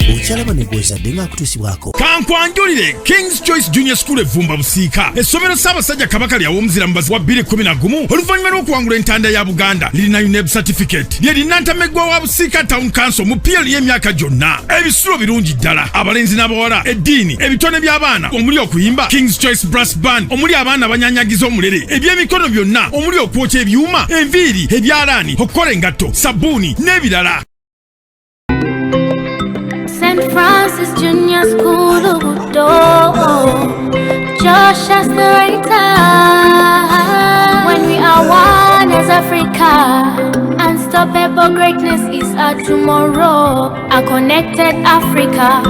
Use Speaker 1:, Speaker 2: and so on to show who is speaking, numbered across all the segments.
Speaker 1: Okyalaba Negwozadde ng'akutuusibwako.
Speaker 2: Kankwanjulire King's Choice Junior School evumba Busiika. Essomero Ssaabasajja Kabaka lya Omuziramubazi wa 2011 oluvannyuma lw'okuwangula entanda ya Buganda lirina UNEB certificate. Lirina ntameggwa wa Busiika Town Council mu PL y'emyaka gyonna. Ebisulo birungi ddala. Abalenzi n'abawala, eddiini, ebitone by'abaana, omuli okuyimba, King's Choice Brass Band, omuli abaana abanyanyagiza omulere, ebyemikono byonna, omuli okwokya ebyuma, enviiri, ebyalaani, okukola engatto, sabbuuni n'ebirala.
Speaker 3: St. Francis Junior School of Josh as the right time. When we are one as Africa, unstoppable greatness is our tomorrow. A connected Africa.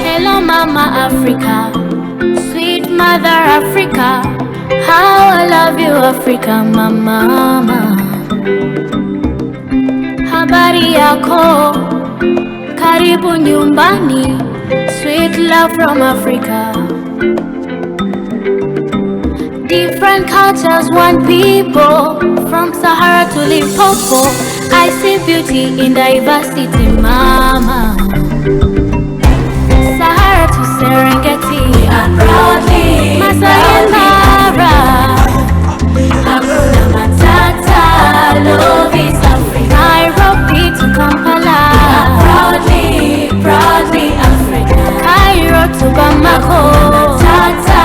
Speaker 3: Hello Mama Africa, sweet Mother Africa. How I love you Africa Mama. Habari yako, karibu nyumbani, sweet love from Africa. Different cultures, one people, from Sahara to Limpopo. I see beauty in diversity, Mama. Sahara to Serengeti, we are proudly Masai and Mara, Hakuna Matata, love is Africa. Nairobi to Kampala, proudly Africa. Cairo to Bamako, Tata,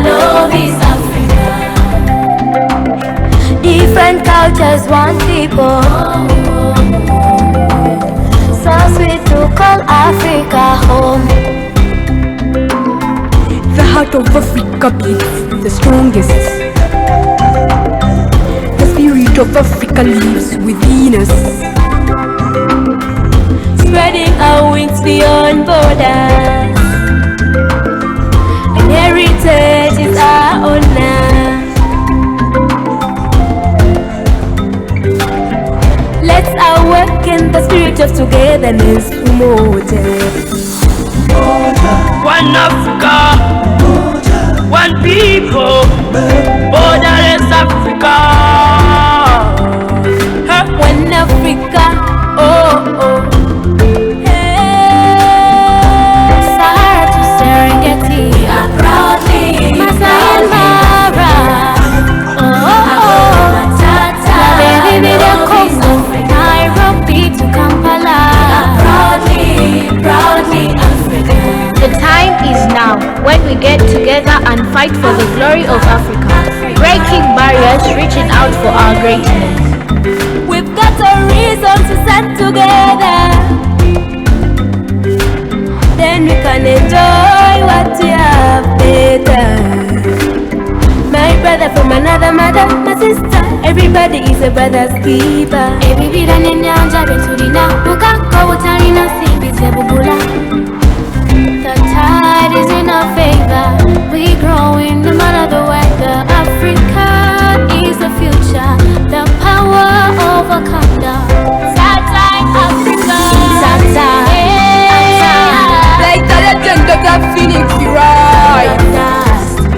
Speaker 3: love is Africa. Different cultures, one people. So sweet to call Africa home.
Speaker 4: The heart of Africa beats the strongest. The spirit of Africa lives within us,
Speaker 3: spreading our wings beyond borders. And heritage is our honor. Let's awaken the spirit of togetherness promoted.
Speaker 5: One Africa, one people, borderless Africa.
Speaker 3: One Africa, oh. Sahara to Serengeti, we are proudly Masai and Mara. Nairobi to Kampala, proudly Africa.
Speaker 6: The time is now when we get together and fight for the glory of Africa, breaking barriers, reaching out for our greatness.
Speaker 3: We've got a reason to stand together, then we can enjoy what we have better. My brother from another mother, my sister, everybody is a brother's keeper. Ebibira n'enyanja betulina bukaka butalina simbi zebugula. The tide is in our favor, we growing no matter the weather. Africa is the future, the power of Wakanda. Tata Africa, Tata,
Speaker 4: like the legend of the Phoenix, right?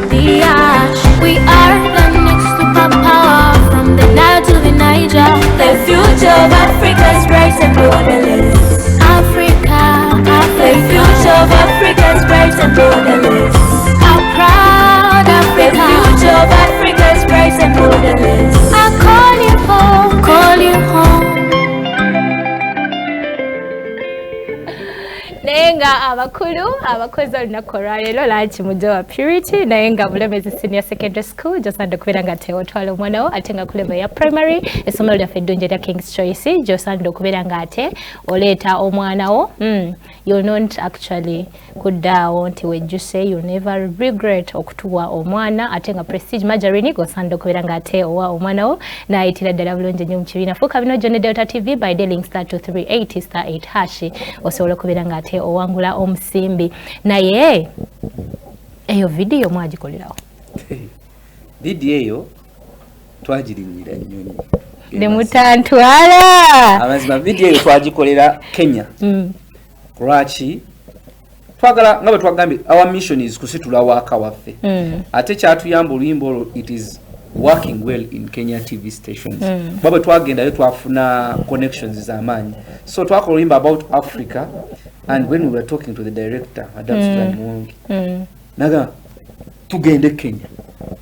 Speaker 3: The ash, we are the next superpower, from the Nile to the Niger. The future of Africa is bright and borderless. Africa, the future of Africa is bright and borderless. How proud Africa. The future of Africa is bright and borderless. I call you home, call you home.
Speaker 6: Nenga abakulu abakozi olunaku olwaleero lanchi mujja wa Purity naye nga Bulemezi Senior Secondary School gy'osaana okubeera nga teotwala omwana wo ate nga ku level ya primary essomero lyaffe eddungi erya King's Choice gy'osaanira okubeera nga ate oleeta omwana wo you'll not actually kuddaawo nti wejjuse you'll never regret okutuwa omwana ate nga Prestige Margarine g'osaanira okubeera nga ate owa omwana wo n'ayitira ddala bulungi nnyo mu kibiina fuuka bino gyonna Delta TV by dialing *238 *8# osobola okubeera nga ate owangula omusimbi naye eyo video mwagikolerawo
Speaker 7: video eyo twagirinyira nnyonyi
Speaker 6: ne mutantwala
Speaker 7: amazima video eyo twagikolera Kenya lwaki twagala nga bwe twagambye our mission is kusitula waka waffe ate kyatuyamba oluyimba olwo it is working well in Kenya TV stations. Baba twagenda twafuna connections z'amaanyi. So twakolimba about Africa, and when we were talking to the director, Madam Susan Mwongi, naga tugende Kenya.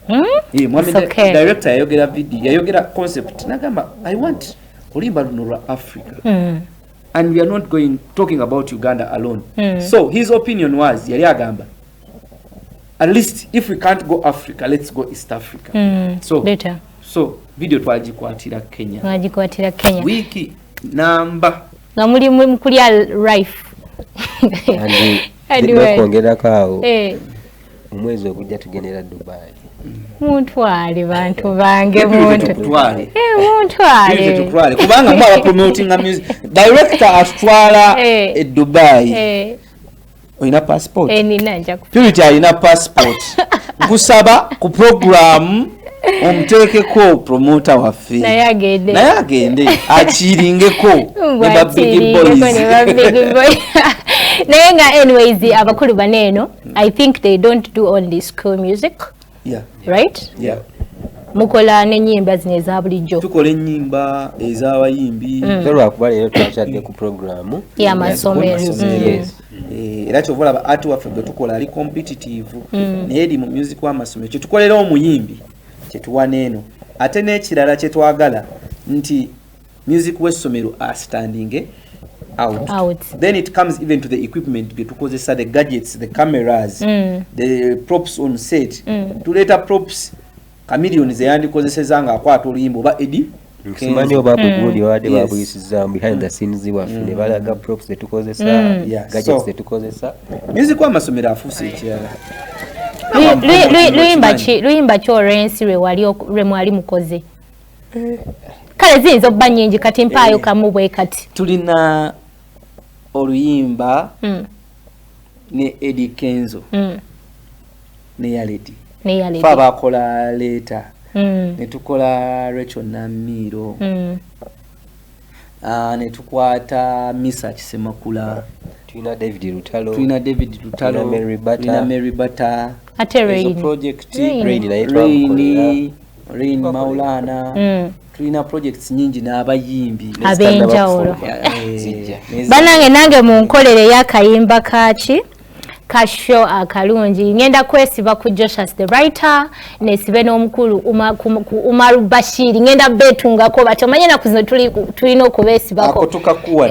Speaker 6: Okay.
Speaker 7: Director yayogera video, yayogera concept. Nagamba, I want kulimba luno Africa. And we are not talking about Uganda alone. So his opinion was, yali agamba, at least if we can't go Africa, let's go East Africa. So
Speaker 6: better.
Speaker 7: So video twagikwatira Kenya.
Speaker 6: Twagikwatira Kenya.
Speaker 7: Wiki namba.
Speaker 6: Nga muli mukulya rife.
Speaker 8: Anyway. Kwongera kawo. Omwezi ogujja tugendera Dubai.
Speaker 6: Muntwale bantu bange muntu.
Speaker 7: Muntwale.
Speaker 6: Muntwale.
Speaker 7: Kubanga mwa promoting music. Director atwala Dubai. Oyina passport?
Speaker 6: Nina nja ku.
Speaker 7: Purity alina passport. Kusaba ku program omuteekeko promoter waffe.
Speaker 6: Naye agende.
Speaker 7: Achiringeko. Ne ba big boys.
Speaker 6: Naye nga anyways abakulu baneeno, I think they don't do only school music.
Speaker 7: Yeah.
Speaker 6: Right?
Speaker 7: Yeah.
Speaker 6: Mukola n'ennyimba zino eza bulijjo.
Speaker 7: Tukola ennyimba ez'abayimbi.
Speaker 8: Lwakuba leero twakyadde ku programu
Speaker 6: y'amasomero.
Speaker 7: Era kyovola ba art waffe gwe tukola ali competitive naye eri mu music w'amasomero kyetukolera omuyimbi kyetuwa n'eno ate n'ekirala kyetwagala nti music w'essomero are standing out. Then it comes even to the equipment ge tukozesa, the gadgets, the cameras, the props on set. Tuleeta props chameleon zeyandikozeseza nga akwata oluyimba oba edi
Speaker 8: Simanyi oba gundi wade babuyisiza behind the scenes waffe ne balaga props zetukozesa, gadgets zetukozesa.
Speaker 7: Music w'amasomero afuuse ekirala.
Speaker 6: Luyimba ki Orensi lwe mwali mukoze? Kale ziyinza obba nnyingi kati mpaayo kamu bwe kati.
Speaker 7: Tulina oluyimba ne Eddie Kenzo ne Yaledi. Fa bakola later. Ne tukola Rachel Namiro. Ne tukwata Misa Kisemakula.
Speaker 8: Tulina David Lutalo.
Speaker 7: Mary Bata.
Speaker 6: Ate Rain.
Speaker 7: Project Rain Maulana. Tulina projects nyingi n'abayimbi
Speaker 6: ab'enjawulo. Banange nange munkolere y'akayimba kaaki kasho akalungi ngenda kwesiba ku Joshas the writer nesibe n'omukulu Umaru Bashir ngenda betungako batyo manye na kuzino tulina okubesibako
Speaker 7: ako tukakuwa.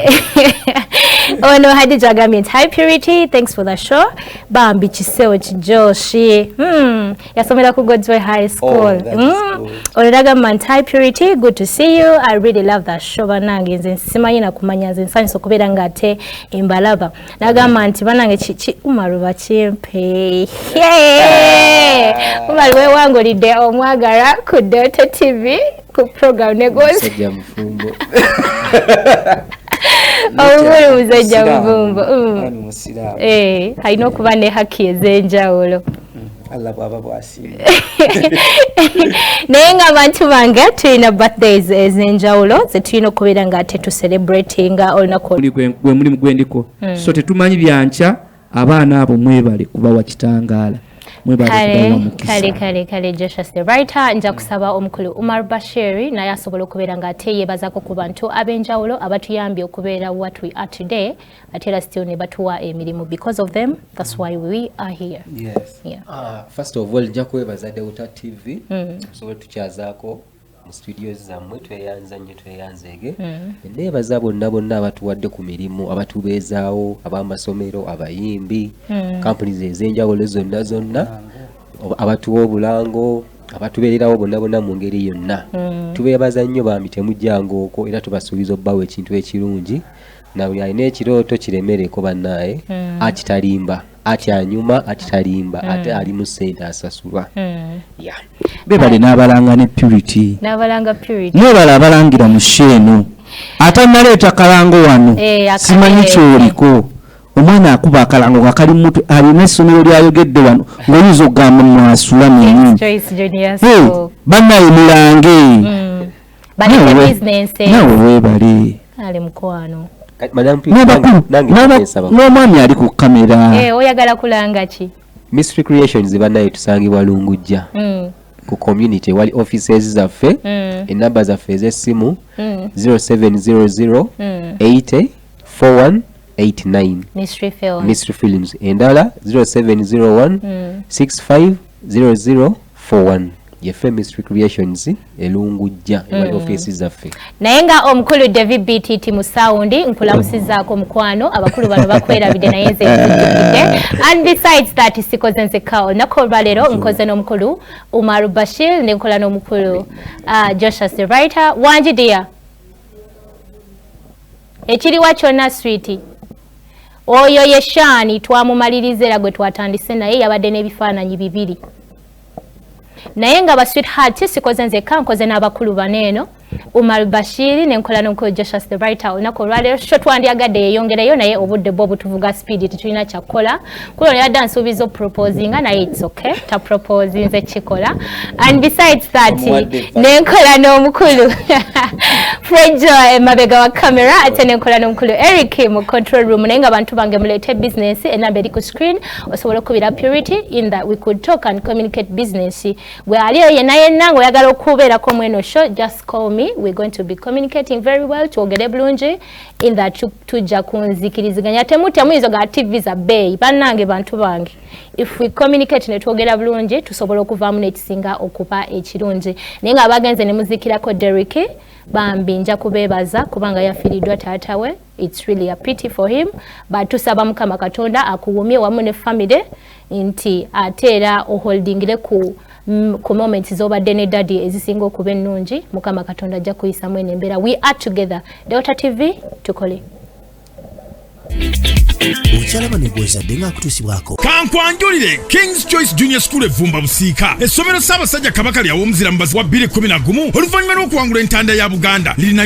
Speaker 6: Oh no, Hadija Gamiant. Hi Purity, thanks for the show. Bambi Chisewo Chijoshi. Yasomera ku God's Way High School. Oleraga man, hi Purity, good to see you. I really love that show. Banange nze simanyi na kumanya nze nsanyusa okubeera nga ate embalaba. Nagamba nti banange chichi Umaru Bachimpe. Umaru wewangulidde omwagala ku Delta TV ku program Negwozadde. Obuli muzajja muvumbo. Alina okuba ne haki ez'enjawulo.
Speaker 7: Allah bwaba bwasiima.
Speaker 6: Naye nga abantu bange tulina birthdays ez'enjawulo ze tulina okubeera nga ate tucelebratinga olunaku
Speaker 9: gwe mulimu gwendiko. So tetumanyi byanca abaana abo mwebale kubawa kitangaala.
Speaker 6: Kale Joshua the writer nja kusaba omukulu Umar Bashir naye asobola okubeera nga ate yeebazako ku bantu ab'enjawulo abatuyambye okubeera what we are today ate era still ne batuwa emirimu. Because of them, that's why we are here.
Speaker 7: Yes.
Speaker 6: Yeah.
Speaker 8: First of all nja kwebaza Delta TV so tukyazaako mu studios zammwe tweyanzege neebaza bonna abatuwadde ku mirimu abatubeezaawo ab'amasomero abayimbi companies ez'enjawulo zonna abatuwa obulango abatubeererawo bonna mu ngeri yonna tubeebaza nnyo bambi temujjangooko era tubasuubiza obbawo ekintu ekirungi na buli alina ekirooto kiremereko bannaaye akitalimba atyanyuma akitalimba ate ali mu ssente asasulwa.
Speaker 9: Bebale n'abalanga ne Purity. Mwebale abalangira mu sheeno. Ate naleeta kalango wano. Simanyi kyoliko. Omwana akuba akalango nga kali mutwe alina essomero lyayogedde wano ng'oyinza okugamba mwasula nennyini. Bannaye mulange. Nawe weebale.
Speaker 6: Ali mukwano.
Speaker 9: N'omwami ali ku kamera.
Speaker 6: Oyagala kulanga ki?
Speaker 8: Mystery Creations bannaye tusangibwa Lungujja. ku community wali offices zaffe enamba zaffe ez'essimu 0700 80 4189 Mystery Films endala 0701 65 0041 yeffe Mystery Creations elungujja wali offices zaffe
Speaker 6: naye nga omukulu David BTT mu sound nkulamusizaako mukwano abakulu bano bakwerabidde naye nze nzijjukidde and besides that sikoze nzekka olunaku olwaleero nkoze n'omukulu Umar Bashir ne nkola n'omukulu Joshua the writer wangi dia ekiriwa kyonna sweet oyo ye Shani twamumaliriza era gwe twatandise naye yabadde n'ebifaananyi bibiri naye nga ba sweetheart sikoze nzekka nkoze n'abakulu baneeno Umar Bashiri nenkola n'omukulu Joshua the writer olunaku olwaleero sho twandyagadde yeeyongereyo naye obudde bwo butuvuga speed tetulina kyakukola kulo yadda nsuubiza proposinga naye it's okay ta propose nze kikola and besides that nenkola n'omukulu Fred Joy emabega wa camera ate nenkola n'omukulu Eric mu control room naye nga abantu bange mulete business enamba eri ku screen osobola okubira Purity in that we could talk and communicate business gwe aliyo yenna ng'oyagala okubeerako mweno show just call me. We're going to be communicating very well twogere bulungi in that tujja kunzikiriziganya temuti amuizo ga TV za bay bannange bantu bange if we communicate ne twogera bulungi tusobola okuvaamu n'ekisinga okupa ekirungi naye nga abagenze ne muzikirako Derrick bambi nja kubeebaza kubanga yafiiriddwa taata we it's really a pity for him but tusaba Mukama Katonda akuwumye wamu ne family nti ate era oholdingire ku moments zobadde ne daddy ezisinga okuba ennungi Mukama Katonda ajja kuyisamu eno embeera we are together Delta TV tukole
Speaker 1: okyalaba Negwozadde ng'akutuusibwako
Speaker 2: kankwanjulire King's Choice Junior School evumba busiika essomero Ssaabasajja Kabaka lya Womuzira Mbazi wa 2011 oluvannyuma lw'okuwangula entanda ya Buganda lirina